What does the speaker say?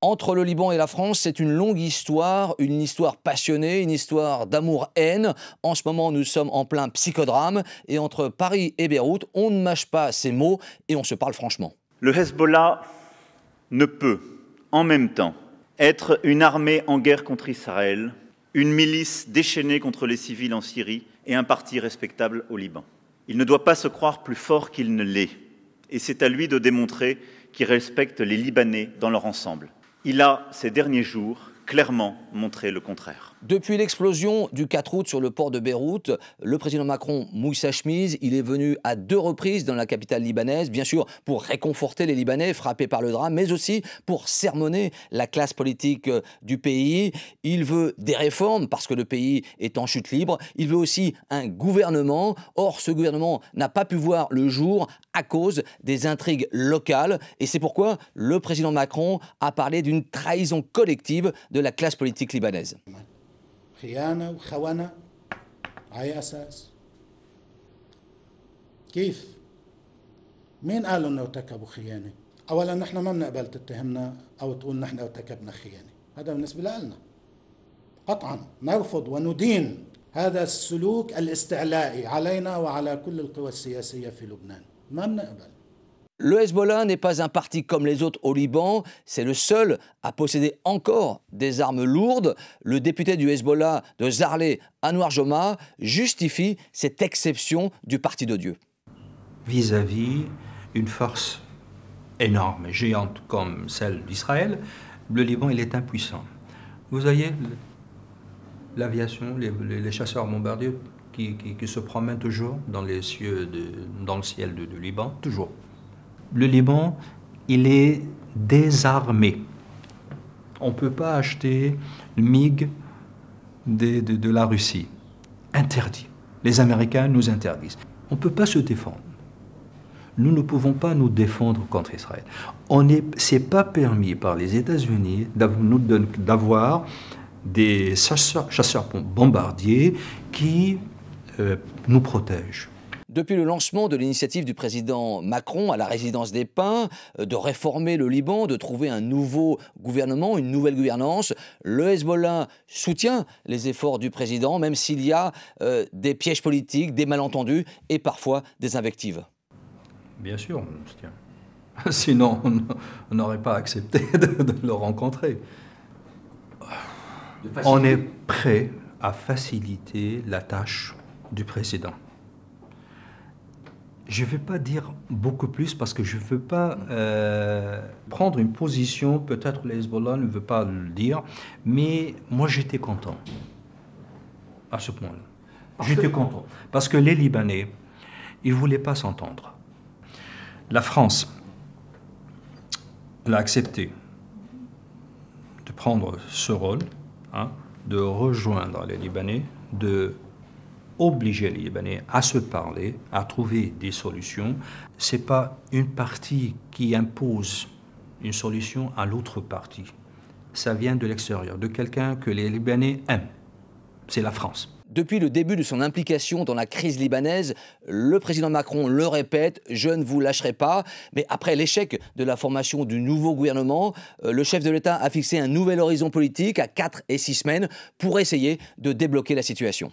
Entre le Liban et la France, c'est une longue histoire, une histoire passionnée, une histoire d'amour-haine. En ce moment, nous sommes en plein psychodrame. Et entre Paris et Beyrouth, on ne mâche pas ses mots et on se parle franchement. Le Hezbollah ne peut, en même temps, être une armée en guerre contre Israël, une milice déchaînée contre les civils en Syrie et un parti respectable au Liban. Il ne doit pas se croire plus fort qu'il ne l'est. Et c'est à lui de démontrer qu'il respecte les Libanais dans leur ensemble. Il a, ces derniers jours, clairement montré le contraire. Depuis l'explosion du 4 août sur le port de Beyrouth, le président Macron mouille sa chemise. Il est venu à 2 reprises dans la capitale libanaise, bien sûr pour réconforter les Libanais frappés par le drame, mais aussi pour sermonner la classe politique du pays. Il veut des réformes parce que le pays est en chute libre. Il veut aussi un gouvernement. Or, ce gouvernement n'a pas pu voir le jour à cause des intrigues locales. Et c'est pourquoi le président Macron a parlé d'une trahison collective de la classe politique libanaise. خيانة وخونة على أي أساس؟ كيف؟ مين قالوا إنه ارتكبوا خيانة؟ أولاً نحن ما بنقبل تتهمنا أو تقول نحن ارتكبنا خيانة، هذا بالنسبة لنا قطعاً نرفض وندين هذا السلوك الاستعلائي علينا وعلى كل القوى السياسية في لبنان، ما بنقبل. Le Hezbollah n'est pas un parti comme les autres au Liban, c'est le seul à posséder encore des armes lourdes. Le député du Hezbollah de Zarlé, Anwar Joma, justifie cette exception du parti de Dieu. Vis-à-vis une force énorme et géante comme celle d'Israël, le Liban il est impuissant. Vous voyez l'aviation, les chasseurs bombardiers qui se promènent toujours dans les cieux, dans le ciel du Liban, toujours. Le Liban, il est désarmé. On ne peut pas acheter le MiG de la Russie. Interdit. Les Américains nous interdisent. On ne peut pas se défendre. Nous ne pouvons pas nous défendre contre Israël. Ce n'est pas permis par les États-Unis d'avoir des chasseurs bombardiers qui nous protègent. Depuis le lancement de l'initiative du président Macron à la résidence des Pins, de réformer le Liban, de trouver un nouveau gouvernement, une nouvelle gouvernance, le Hezbollah soutient les efforts du président, même s'il y a des pièges politiques, des malentendus et parfois des invectives. Bien sûr, on le soutient. Sinon, on n'aurait pas accepté de le rencontrer. On est prêt à faciliter la tâche du président. Je ne vais pas dire beaucoup plus parce que je ne veux pas prendre une position, peut-être le Hezbollah ne veut pas le dire, mais moi j'étais content à ce point-là. J'étais content parce que les Libanais, ils ne voulaient pas s'entendre. La France, elle a accepté de prendre ce rôle, de rejoindre les Libanais, de obliger les Libanais à se parler, à trouver des solutions. Ce n'est pas une partie qui impose une solution à l'autre partie. Ça vient de l'extérieur, de quelqu'un que les Libanais aiment. C'est la France. Depuis le début de son implication dans la crise libanaise, le président Macron le répète, je ne vous lâcherai pas. Mais après l'échec de la formation du nouveau gouvernement, le chef de l'État a fixé un nouvel horizon politique à 4 et 6 semaines pour essayer de débloquer la situation.